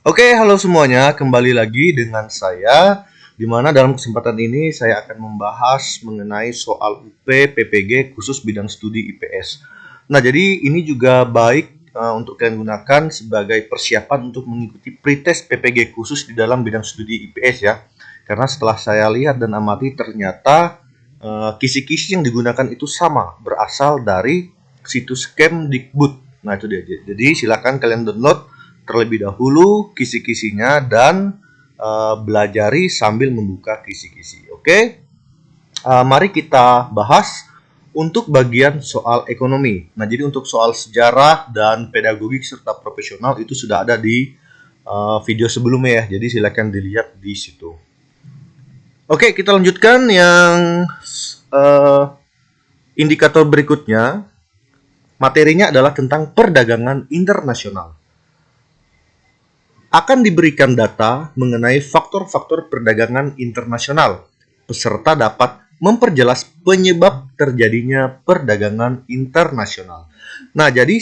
Oke, halo semuanya. Kembali lagi dengan saya, di mana dalam kesempatan ini saya akan membahas mengenai soal UP PPG khusus bidang studi IPS. Nah, jadi ini juga baik untuk kalian gunakan sebagai persiapan untuk mengikuti pretest PPG khusus di dalam bidang studi IPS ya. Karena setelah saya lihat dan amati ternyata kisi-kisi yang digunakan itu sama, berasal dari situs Kemdikbud. Nah, itu dia. Jadi silakan kalian download terlebih dahulu kisi-kisinya dan belajari sambil membuka kisi-kisi. Oke, mari kita bahas untuk bagian soal ekonomi. Nah, jadi untuk soal sejarah dan pedagogik serta profesional itu sudah ada di video sebelumnya ya. Jadi silakan dilihat di situ. Oke, kita lanjutkan yang indikator berikutnya. Materinya adalah tentang perdagangan internasional. Akan diberikan data mengenai faktor-faktor perdagangan internasional. Peserta dapat memperjelas penyebab terjadinya perdagangan internasional. Nah, jadi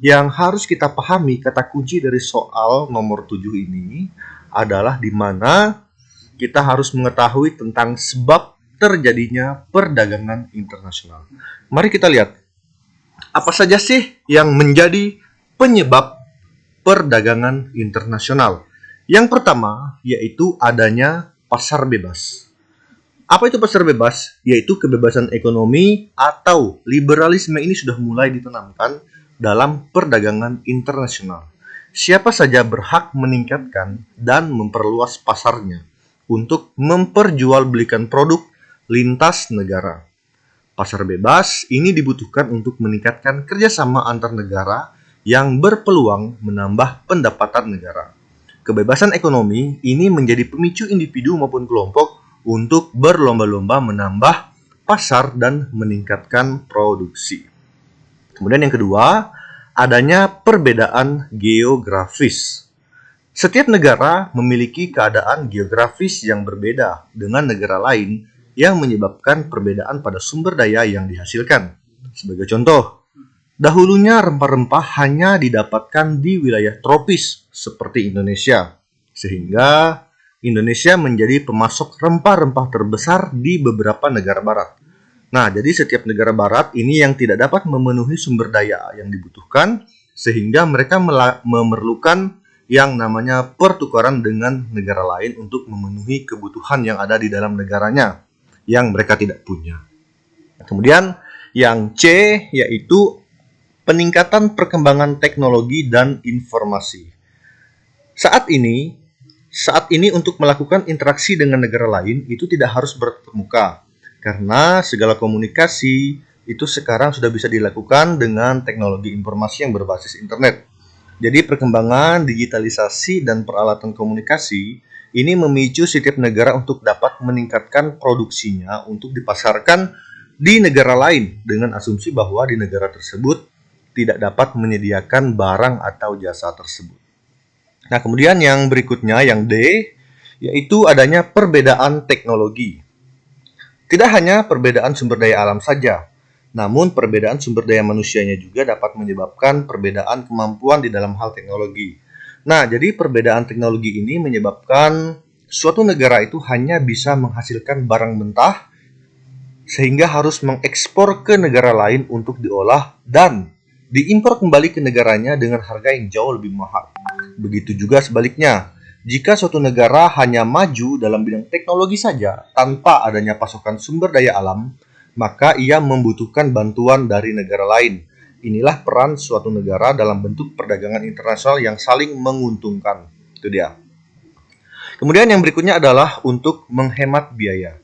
yang harus kita pahami kata kunci dari soal nomor 7 ini adalah di mana kita harus mengetahui tentang sebab terjadinya perdagangan internasional. Mari kita lihat apa saja sih yang menjadi penyebab perdagangan internasional. Yang pertama yaitu adanya pasar bebas. Apa itu pasar bebas? Yaitu kebebasan ekonomi atau liberalisme ini sudah mulai ditanamkan dalam perdagangan internasional. Siapa saja berhak meningkatkan dan memperluas pasarnya untuk memperjualbelikan produk lintas negara. Pasar bebas ini dibutuhkan untuk meningkatkan kerjasama antar negara yang berpeluang menambah pendapatan negara. Kebebasan ekonomi ini menjadi pemicu individu maupun kelompok untuk berlomba-lomba menambah pasar dan meningkatkan produksi. Kemudian yang kedua, adanya perbedaan geografis. Setiap negara memiliki keadaan geografis yang berbeda dengan negara lain yang menyebabkan perbedaan pada sumber daya yang dihasilkan. Sebagai contoh, dahulunya rempah-rempah hanya didapatkan di wilayah tropis seperti Indonesia, sehingga Indonesia menjadi pemasok rempah-rempah terbesar di beberapa negara barat. Nah, jadi setiap negara barat ini yang tidak dapat memenuhi sumber daya yang dibutuhkan, sehingga mereka memerlukan yang namanya pertukaran dengan negara lain untuk memenuhi kebutuhan yang ada di dalam negaranya yang mereka tidak punya. Kemudian yang C yaitu peningkatan perkembangan teknologi dan informasi. Saat ini untuk melakukan interaksi dengan negara lain itu tidak harus bertatap muka karena segala komunikasi itu sekarang sudah bisa dilakukan dengan teknologi informasi yang berbasis internet. Jadi perkembangan digitalisasi dan peralatan komunikasi ini memicu setiap negara untuk dapat meningkatkan produksinya untuk dipasarkan di negara lain dengan asumsi bahwa di negara tersebut tidak dapat menyediakan barang atau jasa tersebut. Nah, kemudian yang berikutnya, yang D, yaitu adanya perbedaan teknologi. Tidak hanya perbedaan sumber daya alam saja, namun perbedaan sumber daya manusianya juga dapat menyebabkan perbedaan kemampuan di dalam hal teknologi. Nah, jadi perbedaan teknologi ini menyebabkan suatu negara itu hanya bisa menghasilkan barang mentah sehingga harus mengekspor ke negara lain untuk diolah dan diimpor kembali ke negaranya dengan harga yang jauh lebih mahal. Begitu juga sebaliknya, jika suatu negara hanya maju dalam bidang teknologi saja tanpa adanya pasokan sumber daya alam, maka ia membutuhkan bantuan dari negara lain. Inilah peran suatu negara dalam bentuk perdagangan internasional yang saling menguntungkan. Itu dia. Kemudian yang berikutnya adalah untuk menghemat biaya.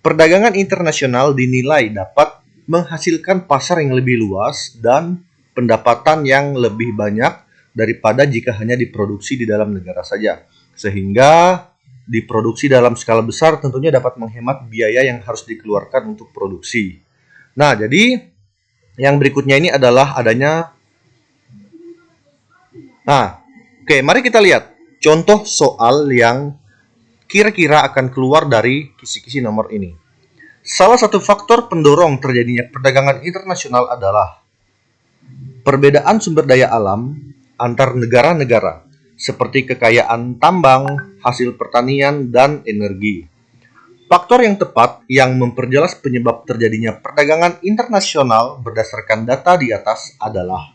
Perdagangan internasional dinilai dapat menghasilkan pasar yang lebih luas dan pendapatan yang lebih banyak daripada jika hanya diproduksi di dalam negara saja. Sehingga diproduksi dalam skala besar tentunya dapat menghemat biaya yang harus dikeluarkan untuk produksi. Nah, jadi yang berikutnya ini adalah adanya. Nah, oke, mari kita lihat contoh soal yang kira-kira akan keluar dari kisi-kisi nomor ini. Salah satu faktor pendorong terjadinya perdagangan internasional adalah perbedaan sumber daya alam antar negara-negara seperti kekayaan tambang, hasil pertanian, dan energi. Faktor yang tepat yang memperjelas penyebab terjadinya perdagangan internasional berdasarkan data di atas adalah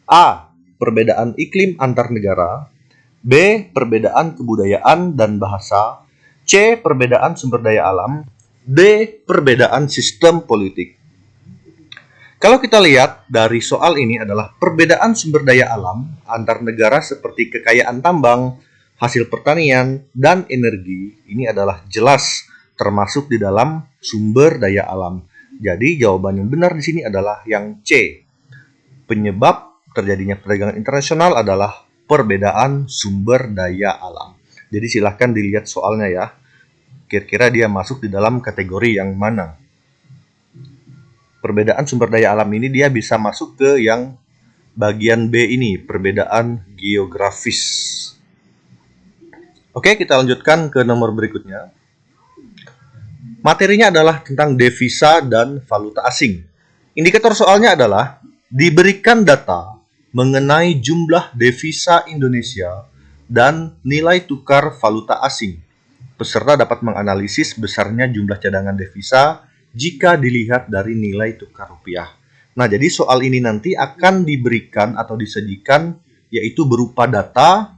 A. Perbedaan iklim antar negara, B. Perbedaan kebudayaan dan bahasa, C. Perbedaan sumber daya alam, D. Perbedaan sistem politik. Kalau kita lihat dari soal ini adalah perbedaan sumber daya alam antar negara seperti kekayaan tambang, hasil pertanian, dan energi, ini adalah jelas termasuk di dalam sumber daya alam. Jadi jawaban yang benar di sini adalah yang C. Penyebab terjadinya perdagangan internasional adalah perbedaan sumber daya alam. Jadi silahkan dilihat soalnya ya. Kira-kira dia masuk di dalam kategori yang mana? Perbedaan sumber daya alam ini dia bisa masuk ke yang bagian B ini, perbedaan geografis. Oke, kita lanjutkan ke nomor berikutnya. Materinya adalah tentang devisa dan valuta asing. Indikator soalnya adalah diberikan data mengenai jumlah devisa Indonesia dan nilai tukar valuta asing. Peserta dapat menganalisis besarnya jumlah cadangan devisa jika dilihat dari nilai tukar rupiah. Nah, jadi soal ini nanti akan diberikan atau disajikan yaitu berupa data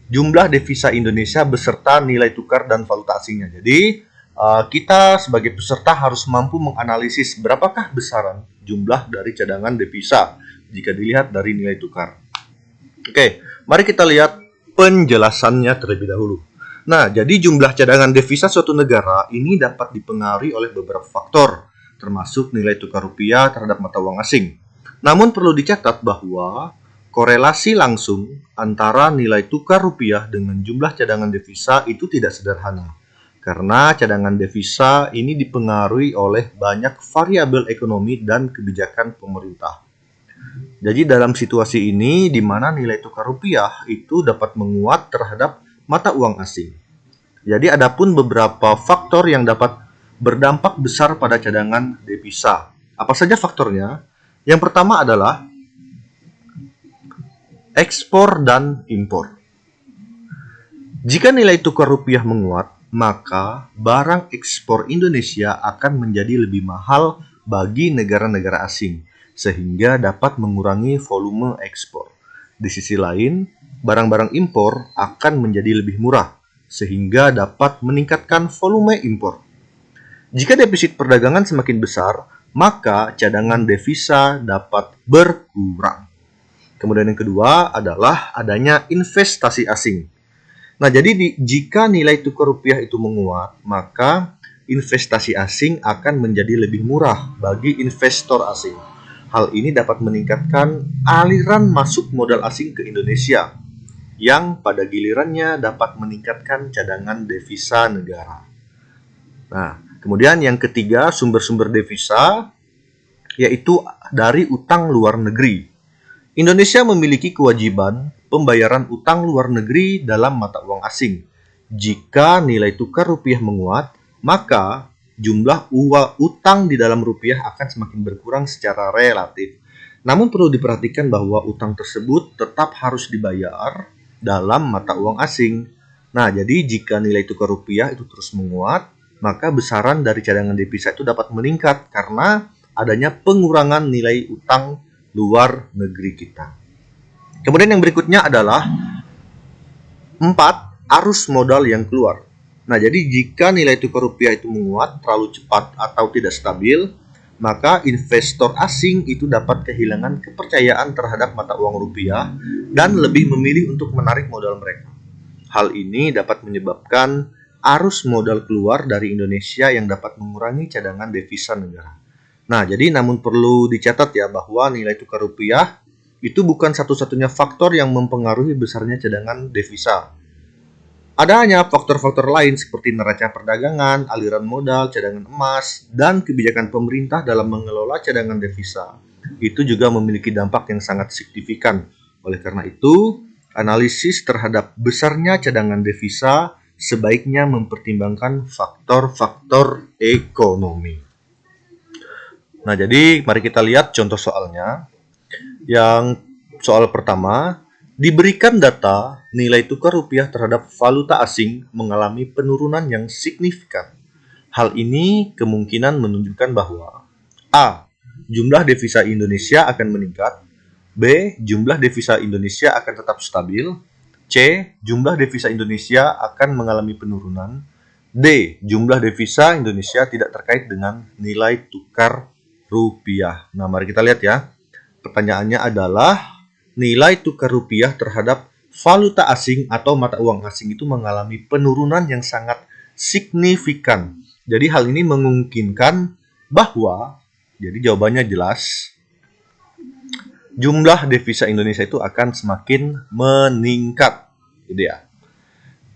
jumlah devisa Indonesia beserta nilai tukar dan valuta asingnya. Jadi, kita sebagai peserta harus mampu menganalisis berapakah besaran jumlah dari cadangan devisa jika dilihat dari nilai tukar. Oke, mari kita lihat penjelasannya terlebih dahulu. Nah, jadi jumlah cadangan devisa suatu negara ini dapat dipengaruhi oleh beberapa faktor, termasuk nilai tukar rupiah terhadap mata uang asing. Namun perlu dicatat bahwa korelasi langsung antara nilai tukar rupiah dengan jumlah cadangan devisa itu tidak sederhana. Karena cadangan devisa ini dipengaruhi oleh banyak variabel ekonomi dan kebijakan pemerintah. Jadi dalam situasi ini di mana nilai tukar rupiah itu dapat menguat terhadap mata uang asing. Jadi adapun beberapa faktor yang dapat berdampak besar pada cadangan devisa. Apa saja faktornya? Yang pertama adalah ekspor dan impor. Jika nilai tukar rupiah menguat, maka barang ekspor Indonesia akan menjadi lebih mahal bagi negara-negara asing, sehingga dapat mengurangi volume ekspor. Di sisi lain, barang-barang impor akan menjadi lebih murah, sehingga dapat meningkatkan volume impor. Jika defisit perdagangan semakin besar, maka cadangan devisa dapat berkurang. Kemudian yang kedua adalah adanya investasi asing. Nah, jadi jika nilai tukar rupiah itu menguat, maka investasi asing akan menjadi lebih murah bagi investor asing. Hal ini dapat meningkatkan aliran masuk modal asing ke Indonesia, yang pada gilirannya dapat meningkatkan cadangan devisa negara. Nah, kemudian yang ketiga, sumber-sumber devisa, yaitu dari utang luar negeri. Indonesia memiliki kewajiban pembayaran utang luar negeri dalam mata uang asing. Jika nilai tukar rupiah menguat, maka jumlah utang di dalam rupiah akan semakin berkurang secara relatif. Namun perlu diperhatikan bahwa utang tersebut tetap harus dibayar dalam mata uang asing. Nah, jadi jika nilai tukar rupiah itu terus menguat, maka besaran dari cadangan devisa itu dapat meningkat karena adanya pengurangan nilai utang luar negeri kita. Kemudian yang berikutnya adalah 4. Arus modal yang keluar. Nah, jadi jika nilai tukar rupiah itu menguat terlalu cepat atau tidak stabil, maka investor asing itu dapat kehilangan kepercayaan terhadap mata uang rupiah dan lebih memilih untuk menarik modal mereka. Hal ini dapat menyebabkan arus modal keluar dari Indonesia yang dapat mengurangi cadangan devisa negara. Nah, jadi namun perlu dicatat ya bahwa nilai tukar rupiah itu bukan satu-satunya faktor yang mempengaruhi besarnya cadangan devisa. Ada hanya faktor-faktor lain seperti neraca perdagangan, aliran modal, cadangan emas, dan kebijakan pemerintah dalam mengelola cadangan devisa. Itu juga memiliki dampak yang sangat signifikan. Oleh karena itu, analisis terhadap besarnya cadangan devisa sebaiknya mempertimbangkan faktor-faktor ekonomi. Nah, jadi mari kita lihat contoh soalnya. Yang soal pertama, Diberikan data, nilai tukar rupiah terhadap valuta asing mengalami penurunan yang signifikan. Hal ini kemungkinan menunjukkan bahwa A. Jumlah devisa Indonesia akan meningkat. B. Jumlah devisa Indonesia akan tetap stabil. C. Jumlah devisa Indonesia akan mengalami penurunan. D. Jumlah devisa Indonesia tidak terkait dengan nilai tukar rupiah. Nah, mari kita lihat ya. Pertanyaannya adalah nilai tukar rupiah terhadap valuta asing atau mata uang asing itu mengalami penurunan yang sangat signifikan. Jadi hal ini memungkinkan bahwa, jadi jawabannya jelas, jumlah devisa Indonesia itu akan semakin meningkat. Gitu ya.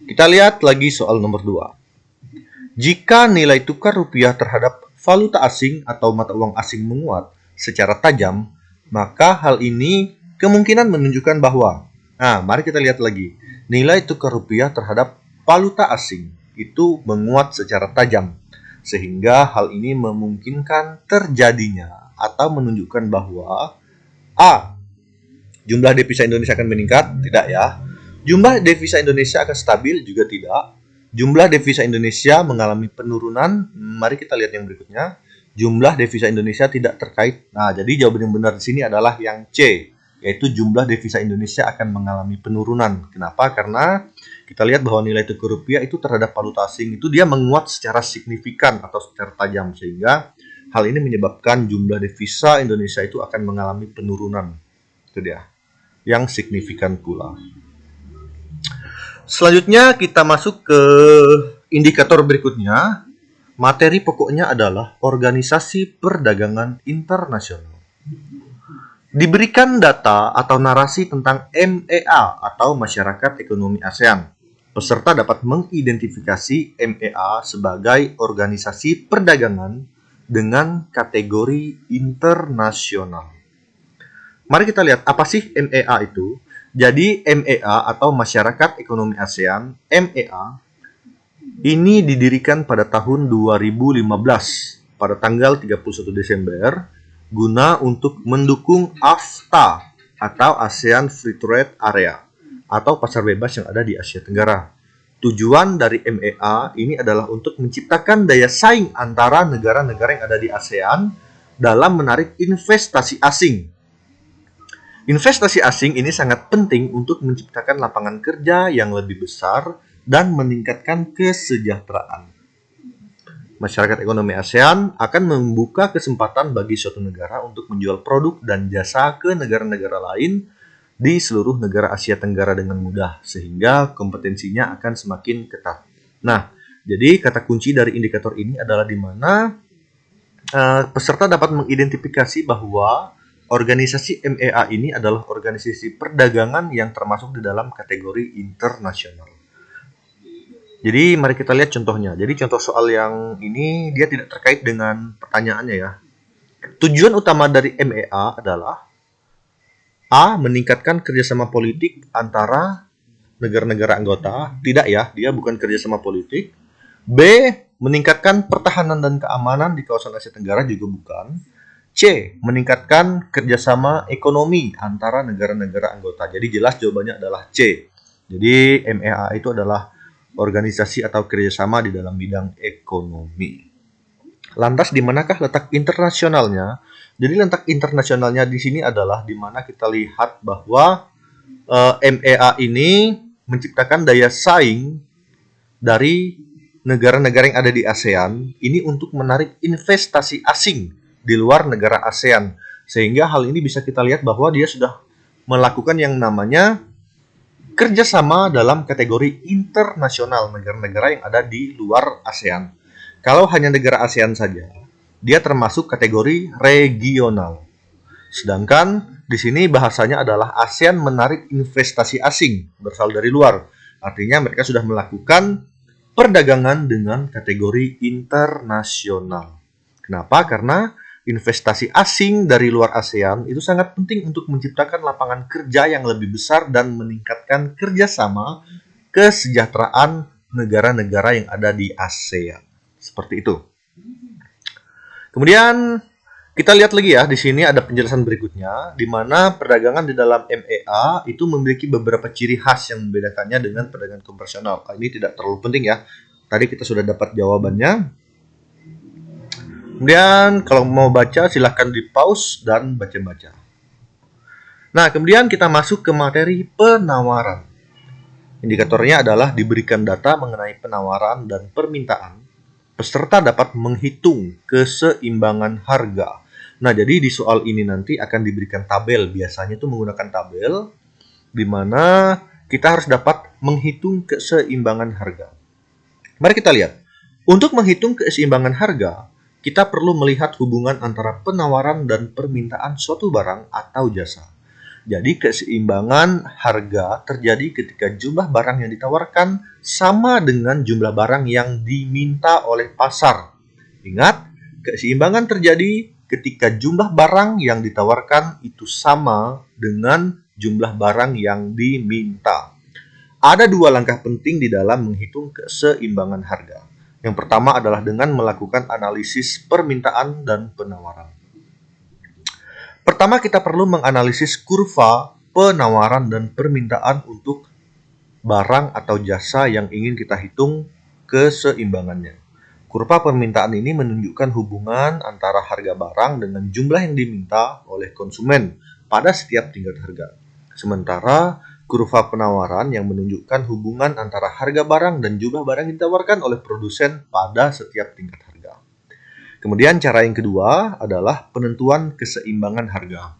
Kita lihat lagi soal nomor 2. Jika nilai tukar rupiah terhadap valuta asing atau mata uang asing menguat secara tajam, maka hal ini kemungkinan menunjukkan bahwa, mari kita lihat lagi, nilai tukar rupiah terhadap valuta asing itu menguat secara tajam, sehingga hal ini memungkinkan terjadinya atau menunjukkan bahwa A. Jumlah devisa Indonesia akan meningkat, tidak ya. Jumlah devisa Indonesia akan stabil, juga tidak. Jumlah devisa Indonesia mengalami penurunan, mari kita lihat yang berikutnya. Jumlah devisa Indonesia tidak terkait. Nah, jadi jawaban yang benar di sini adalah yang C, yaitu jumlah devisa Indonesia akan mengalami penurunan. Kenapa? Karena kita lihat bahwa nilai tukar rupiah itu terhadap valuta asing itu dia menguat secara signifikan atau secara tajam, sehingga hal ini menyebabkan jumlah devisa Indonesia itu akan mengalami penurunan. Itu dia, yang signifikan pula. Selanjutnya kita masuk ke indikator berikutnya. Materi pokoknya adalah Organisasi Perdagangan Internasional. Diberikan data atau narasi tentang MEA atau Masyarakat Ekonomi ASEAN. Peserta dapat mengidentifikasi MEA sebagai organisasi perdagangan dengan kategori internasional. Mari kita lihat apa sih MEA itu. Jadi MEA atau Masyarakat Ekonomi ASEAN, MEA, ini didirikan pada tahun 2015 pada tanggal 31 Desember guna untuk mendukung AFTA atau ASEAN Free Trade Area atau pasar bebas yang ada di Asia Tenggara. Tujuan dari MEA ini adalah untuk menciptakan daya saing antara negara-negara yang ada di ASEAN dalam menarik investasi asing. Investasi asing ini sangat penting untuk menciptakan lapangan kerja yang lebih besar dan meningkatkan kesejahteraan. Masyarakat ekonomi ASEAN akan membuka kesempatan bagi suatu negara untuk menjual produk dan jasa ke negara-negara lain di seluruh negara Asia Tenggara dengan mudah, sehingga kompetensinya akan semakin ketat. Nah, jadi kata kunci dari indikator ini adalah di mana peserta dapat mengidentifikasi bahwa organisasi MEA ini adalah organisasi perdagangan yang termasuk di dalam kategori internasional. Jadi mari kita lihat contohnya. Jadi contoh soal yang ini dia tidak terkait dengan pertanyaannya ya. Tujuan utama dari MEA adalah A. Meningkatkan kerjasama politik antara negara-negara anggota. Tidak ya, dia bukan kerjasama politik. B. Meningkatkan pertahanan dan keamanan di kawasan Asia Tenggara, juga bukan. C. Meningkatkan kerjasama ekonomi antara negara-negara anggota. Jadi jelas jawabannya adalah C. Jadi MEA itu adalah organisasi atau kerjasama di dalam bidang ekonomi. Lantas di manakah letak internasionalnya? Jadi letak internasionalnya di sini adalah di mana kita lihat bahwa MEA ini menciptakan daya saing dari negara-negara yang ada di ASEAN ini untuk menarik investasi asing di luar negara ASEAN. Sehingga hal ini bisa kita lihat bahwa dia sudah melakukan yang namanya kerjasama dalam kategori internasional negara-negara yang ada di luar ASEAN. Kalau hanya negara ASEAN saja, dia termasuk kategori regional. Sedangkan di sini bahasanya adalah ASEAN menarik investasi asing berasal dari luar. Artinya mereka sudah melakukan perdagangan dengan kategori internasional. Kenapa? Karena investasi asing dari luar ASEAN itu sangat penting untuk menciptakan lapangan kerja yang lebih besar dan meningkatkan kerjasama kesejahteraan negara-negara yang ada di ASEAN. Seperti itu. Kemudian Kita lihat lagi ya, di sini ada penjelasan berikutnya, di mana perdagangan di dalam MEA itu memiliki beberapa ciri khas yang membedakannya dengan perdagangan konvensional. Ini tidak terlalu penting ya. Tadi kita sudah dapat jawabannya. Kemudian kalau mau baca silahkan di pause dan baca-baca. Nah, kemudian kita masuk ke materi penawaran. Indikatornya adalah diberikan data mengenai penawaran dan permintaan. Peserta dapat menghitung keseimbangan harga. Nah, jadi di soal ini nanti akan diberikan tabel. Biasanya itu menggunakan tabel, di mana kita harus dapat menghitung keseimbangan harga. Mari kita lihat. Untuk menghitung keseimbangan harga, kita perlu melihat hubungan antara penawaran dan permintaan suatu barang atau jasa. Jadi keseimbangan harga terjadi ketika jumlah barang yang ditawarkan sama dengan jumlah barang yang diminta oleh pasar. Ingat, keseimbangan terjadi ketika jumlah barang yang ditawarkan itu sama dengan jumlah barang yang diminta. Ada dua langkah penting di dalam menghitung keseimbangan harga. Yang pertama adalah dengan melakukan analisis permintaan dan penawaran. Pertama, kita perlu menganalisis kurva penawaran dan permintaan untuk barang atau jasa yang ingin kita hitung keseimbangannya. Kurva permintaan ini menunjukkan hubungan antara harga barang dengan jumlah yang diminta oleh konsumen pada setiap tingkat harga. Sementara kurva penawaran yang menunjukkan hubungan antara harga barang dan jumlah barang yang ditawarkan oleh produsen pada setiap tingkat harga. Kemudian cara yang kedua adalah penentuan keseimbangan harga.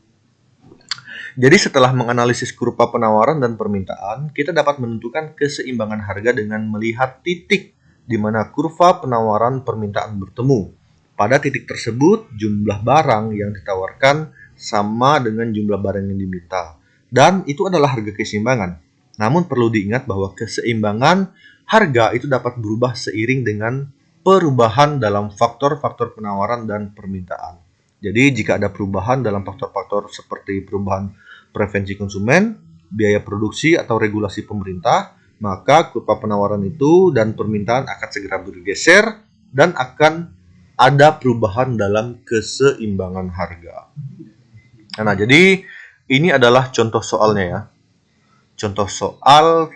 Jadi setelah menganalisis kurva penawaran dan permintaan, kita dapat menentukan keseimbangan harga dengan melihat titik di mana kurva penawaran permintaan bertemu. Pada titik tersebut, jumlah barang yang ditawarkan sama dengan jumlah barang yang diminta. Dan itu adalah harga keseimbangan. Namun perlu diingat bahwa keseimbangan harga itu dapat berubah seiring dengan perubahan dalam faktor-faktor penawaran dan permintaan. Jadi jika ada perubahan dalam faktor-faktor seperti perubahan preferensi konsumen, biaya produksi atau regulasi pemerintah, maka kurva penawaran itu dan permintaan akan segera bergeser dan akan ada perubahan dalam keseimbangan harga. Nah, jadi ini adalah contoh soalnya ya. Contoh soal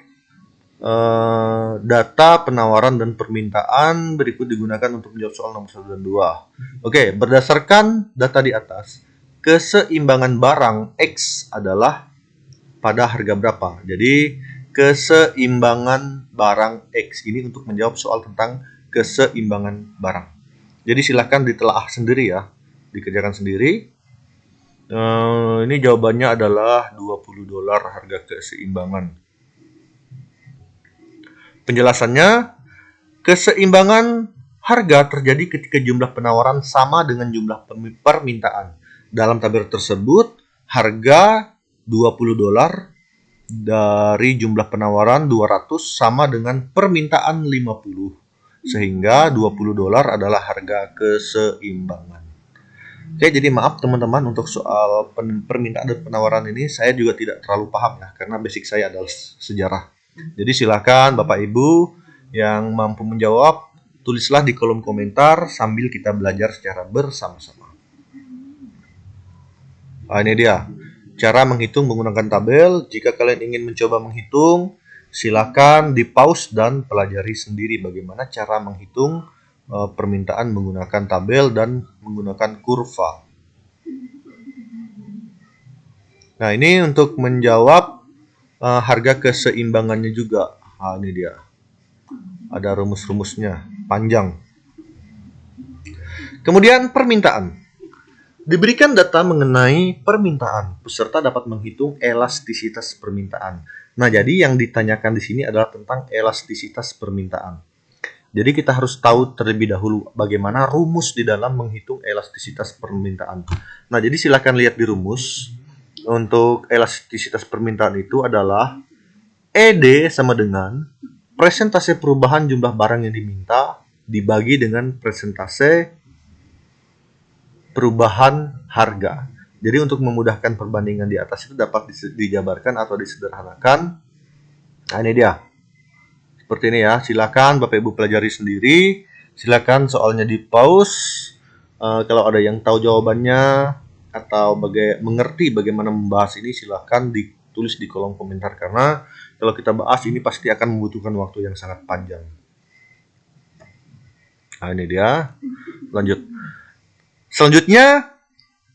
data penawaran dan permintaan berikut digunakan untuk menjawab soal nomor 1 dan 2. Oke, berdasarkan data di atas, keseimbangan barang X adalah pada harga berapa? Jadi, keseimbangan barang X ini untuk menjawab soal tentang keseimbangan barang. Jadi, silakan ditelaah sendiri ya, dikerjakan sendiri. Ini jawabannya adalah $20 harga keseimbangan. Penjelasannya, keseimbangan harga terjadi ketika jumlah penawaran sama dengan jumlah permintaan. Dalam tabel tersebut, harga $20 dari jumlah penawaran 200 sama dengan permintaan 50. Sehingga $20 adalah harga keseimbangan. Oke, jadi maaf teman-teman untuk soal permintaan dan penawaran ini saya juga tidak terlalu paham ya, karena basic saya adalah sejarah. Jadi silakan Bapak Ibu yang mampu menjawab, tulislah di kolom komentar sambil kita belajar secara bersama-sama. Nah, ini dia. Cara menghitung menggunakan tabel. Jika kalian ingin mencoba menghitung, silakan di pause dan pelajari sendiri bagaimana cara menghitung permintaan menggunakan tabel dan menggunakan kurva. Nah, ini untuk menjawab harga keseimbangannya juga. Nah, ini dia. Ada rumus-rumusnya, panjang. Kemudian permintaan. Diberikan data mengenai permintaan, peserta dapat menghitung elastisitas permintaan. Nah, jadi yang ditanyakan di sini adalah tentang elastisitas permintaan. Jadi kita harus tahu terlebih dahulu bagaimana rumus di dalam menghitung elastisitas permintaan. Nah, jadi silakan lihat di rumus. Untuk elastisitas permintaan itu adalah ED sama dengan presentase perubahan jumlah barang yang diminta dibagi dengan presentase perubahan harga. Jadi untuk memudahkan perbandingan di atas itu dapat dijabarkan atau disederhanakan. Nah, ini dia. Seperti ini ya. Silakan Bapak Ibu pelajari sendiri. Silakan soalnya di pause. Kalau ada yang tahu jawabannya atau mengerti bagaimana membahas ini, silahkan ditulis di kolom komentar, karena kalau kita bahas ini pasti akan membutuhkan waktu yang sangat panjang. Nah, ini dia. Lanjut. Selanjutnya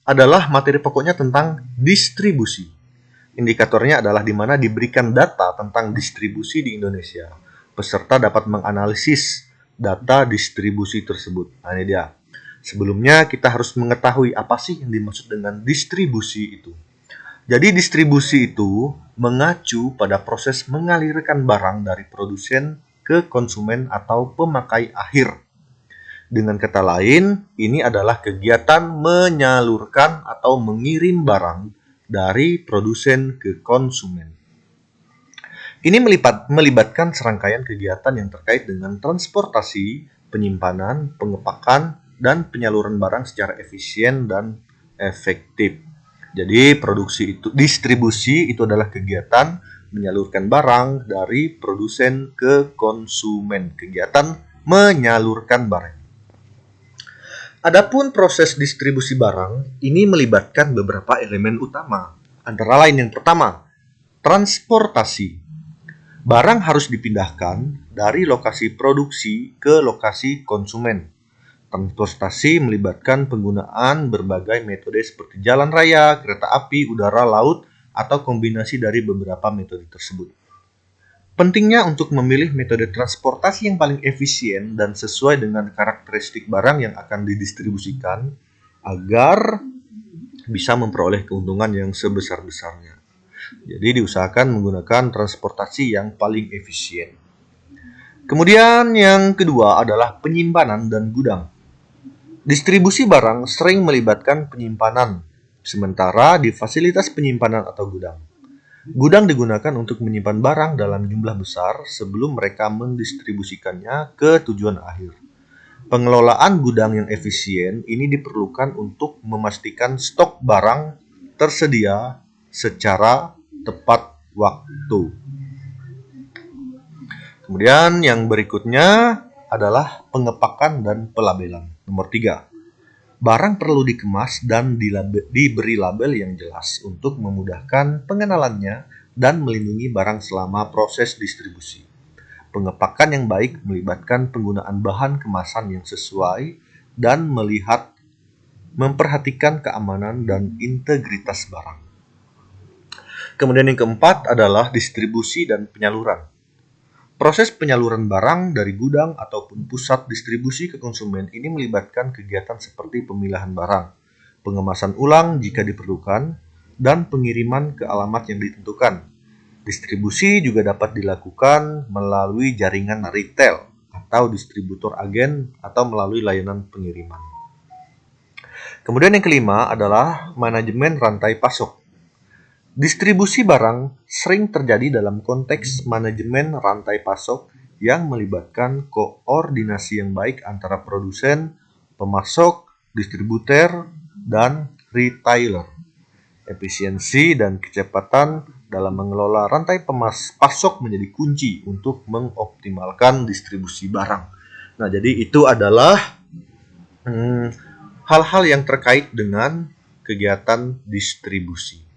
adalah materi pokoknya tentang distribusi. Indikatornya adalah di mana diberikan data tentang distribusi di Indonesia. Peserta dapat menganalisis data distribusi tersebut. Nah, ini dia. Sebelumnya kita harus mengetahui apa sih yang dimaksud dengan distribusi itu. Jadi distribusi itu mengacu pada proses mengalirkan barang dari produsen ke konsumen atau pemakai akhir. Dengan kata lain, ini adalah kegiatan menyalurkan atau mengirim barang dari produsen ke konsumen. Ini melibatkan serangkaian kegiatan yang terkait dengan transportasi, penyimpanan, pengepakan, dan penyaluran barang secara efisien dan efektif. Jadi distribusi itu adalah kegiatan menyalurkan barang dari produsen ke konsumen. Kegiatan menyalurkan barang. Adapun proses distribusi barang ini melibatkan beberapa elemen utama. Antara lain yang pertama, transportasi. Barang harus dipindahkan dari lokasi produksi ke lokasi konsumen. Transportasi melibatkan penggunaan berbagai metode seperti jalan raya, kereta api, udara, laut, atau kombinasi dari beberapa metode tersebut. Pentingnya untuk memilih metode transportasi yang paling efisien dan sesuai dengan karakteristik barang yang akan didistribusikan agar bisa memperoleh keuntungan yang sebesar-besarnya. Jadi diusahakan menggunakan transportasi yang paling efisien. Kemudian yang kedua adalah penyimpanan dan gudang. Distribusi barang sering melibatkan penyimpanan, sementara di fasilitas penyimpanan atau gudang. Gudang digunakan untuk menyimpan barang dalam jumlah besar sebelum mereka mendistribusikannya ke tujuan akhir. Pengelolaan gudang yang efisien ini diperlukan untuk memastikan stok barang tersedia secara tepat waktu. Kemudian yang berikutnya adalah pengepakan dan pelabelan. Nomor 3. Barang perlu dikemas dan diberi label yang jelas untuk memudahkan pengenalannya dan melindungi barang selama proses distribusi. Pengepakan yang baik melibatkan penggunaan bahan kemasan yang sesuai dan memperhatikan keamanan dan integritas barang. Kemudian yang keempat adalah distribusi dan penyaluran. Proses penyaluran barang dari gudang ataupun pusat distribusi ke konsumen ini melibatkan kegiatan seperti pemilahan barang, pengemasan ulang jika diperlukan, dan pengiriman ke alamat yang ditentukan. Distribusi juga dapat dilakukan melalui jaringan retail atau distributor agen atau melalui layanan pengiriman. Kemudian yang kelima adalah manajemen rantai pasok. Distribusi barang sering terjadi dalam konteks manajemen rantai pasok yang melibatkan koordinasi yang baik antara produsen, pemasok, distributor, dan retailer. Efisiensi dan kecepatan dalam mengelola rantai pasok menjadi kunci untuk mengoptimalkan distribusi barang. Nah, jadi itu adalah hal-hal yang terkait dengan kegiatan distribusi.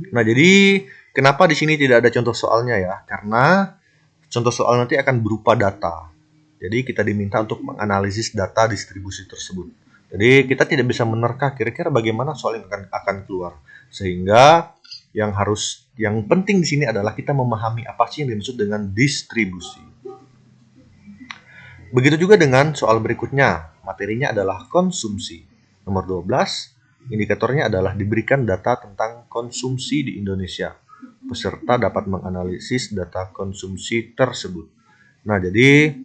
Nah, jadi kenapa di sini tidak ada contoh soalnya ya? Karena contoh soal nanti akan berupa data. Jadi kita diminta untuk menganalisis data distribusi tersebut. Jadi kita tidak bisa menerka kira-kira bagaimana soal yang akan keluar. Sehingga yang penting di sini adalah kita memahami apa sih yang dimaksud dengan distribusi. Begitu juga dengan soal berikutnya. Materinya adalah konsumsi. Nomor 12. Indikatornya adalah diberikan data tentang konsumsi di Indonesia. Peserta dapat menganalisis data konsumsi tersebut. Nah, jadi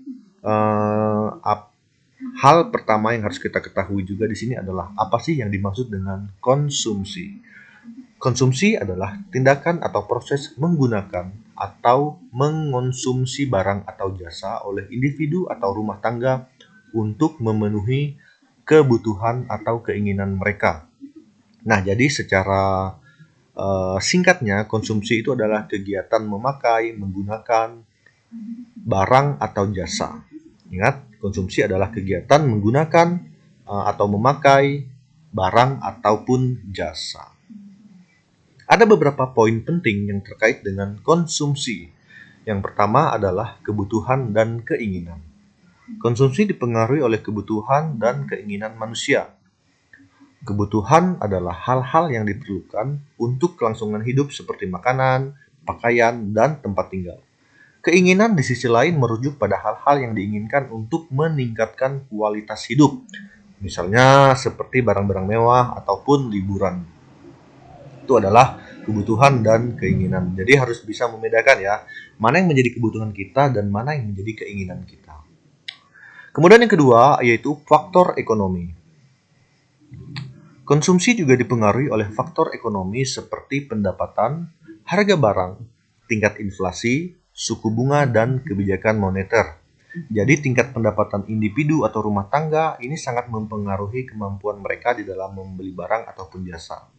hal pertama yang harus kita ketahui juga di sini adalah apa sih yang dimaksud dengan konsumsi. Konsumsi adalah tindakan atau proses menggunakan atau mengonsumsi barang atau jasa oleh individu atau rumah tangga untuk memenuhi kebutuhan atau keinginan mereka. Nah, jadi secara singkatnya, konsumsi itu adalah kegiatan memakai, menggunakan barang atau jasa. Ingat, konsumsi adalah kegiatan menggunakan atau memakai barang ataupun jasa. Ada beberapa poin penting yang terkait dengan konsumsi. Yang pertama adalah kebutuhan dan keinginan. Konsumsi dipengaruhi oleh kebutuhan dan keinginan manusia. Kebutuhan adalah hal-hal yang diperlukan untuk kelangsungan hidup seperti makanan, pakaian, dan tempat tinggal. Keinginan di sisi lain merujuk pada hal-hal yang diinginkan untuk meningkatkan kualitas hidup. Misalnya seperti barang-barang mewah ataupun liburan. Itu adalah kebutuhan dan keinginan. Jadi harus bisa membedakan ya, mana yang menjadi kebutuhan kita dan mana yang menjadi keinginan kita. Kemudian yang kedua yaitu faktor ekonomi. Konsumsi juga dipengaruhi oleh faktor ekonomi seperti pendapatan, harga barang, tingkat inflasi, suku bunga, dan kebijakan moneter. Jadi tingkat pendapatan individu atau rumah tangga ini sangat mempengaruhi kemampuan mereka di dalam membeli barang ataupun jasa.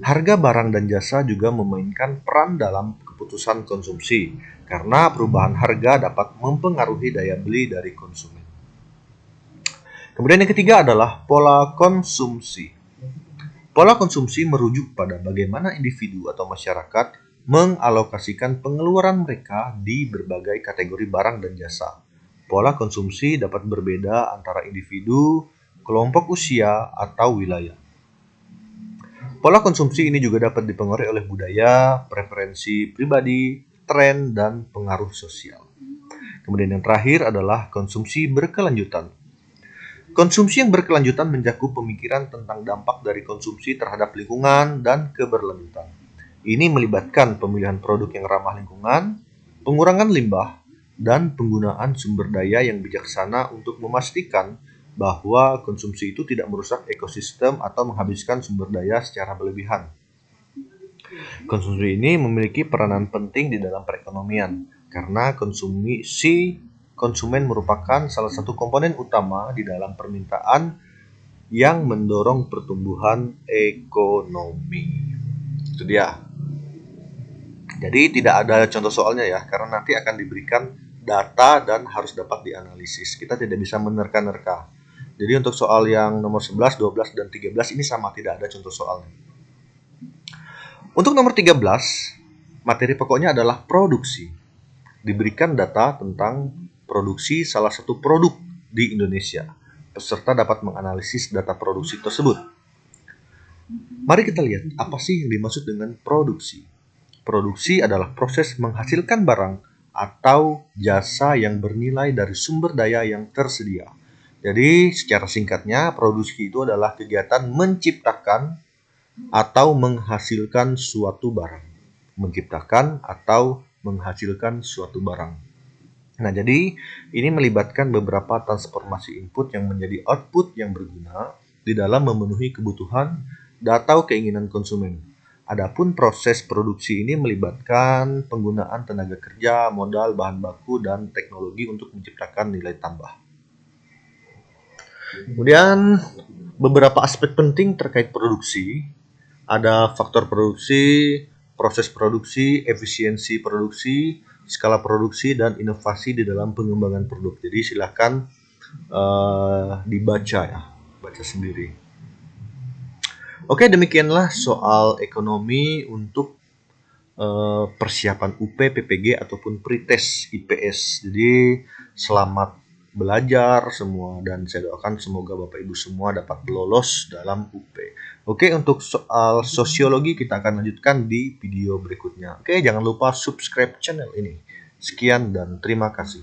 Harga barang dan jasa juga memainkan peran dalam keputusan konsumsi, karena perubahan harga dapat mempengaruhi daya beli dari konsumen. Kemudian yang ketiga adalah pola konsumsi. Pola konsumsi merujuk pada bagaimana individu atau masyarakat mengalokasikan pengeluaran mereka di berbagai kategori barang dan jasa. Pola konsumsi dapat berbeda antara individu, kelompok usia, atau wilayah. Pola konsumsi ini juga dapat dipengaruhi oleh budaya, preferensi pribadi, tren, dan pengaruh sosial. Kemudian yang terakhir adalah konsumsi berkelanjutan. Konsumsi yang berkelanjutan mencakup pemikiran tentang dampak dari konsumsi terhadap lingkungan dan keberlanjutan. Ini melibatkan pemilihan produk yang ramah lingkungan, pengurangan limbah, dan penggunaan sumber daya yang bijaksana untuk memastikan bahwa konsumsi itu tidak merusak ekosistem atau menghabiskan sumber daya secara berlebihan. Konsumsi ini memiliki peranan penting di dalam perekonomian, karena konsumen merupakan salah satu komponen utama di dalam permintaan yang mendorong pertumbuhan ekonomi. Itu dia. Jadi tidak ada contoh soalnya ya, karena nanti akan diberikan data dan harus dapat dianalisis. Kita tidak bisa menerka-nerka. Jadi untuk soal yang nomor 11, 12, dan 13 ini sama, tidak ada contoh soalnya. Untuk nomor 13, materi pokoknya adalah produksi. Diberikan data tentang produksi salah satu produk di Indonesia. Peserta dapat menganalisis data produksi tersebut. Mari kita lihat apa sih yang dimaksud dengan produksi. Produksi adalah proses menghasilkan barang atau jasa yang bernilai dari sumber daya yang tersedia. Jadi secara singkatnya, produksi itu adalah kegiatan menciptakan atau menghasilkan suatu barang. Menciptakan atau menghasilkan suatu barang. Nah, jadi ini melibatkan beberapa transformasi input yang menjadi output yang berguna di dalam memenuhi kebutuhan atau keinginan konsumen. Adapun proses produksi ini melibatkan penggunaan tenaga kerja, modal, bahan baku, dan teknologi untuk menciptakan nilai tambah. Kemudian beberapa aspek penting terkait produksi. Ada faktor produksi, proses produksi, efisiensi produksi, skala produksi, dan inovasi di dalam pengembangan produk. Jadi silakan dibaca ya, baca sendiri. Oke, demikianlah soal ekonomi untuk persiapan UP, PPG, ataupun pretest IPS. Jadi selamat belajar semua dan saya doakan semoga Bapak Ibu semua dapat lolos dalam UP. Oke, untuk soal sosiologi kita akan lanjutkan di video berikutnya. Oke, jangan lupa subscribe channel ini. Sekian dan terima kasih.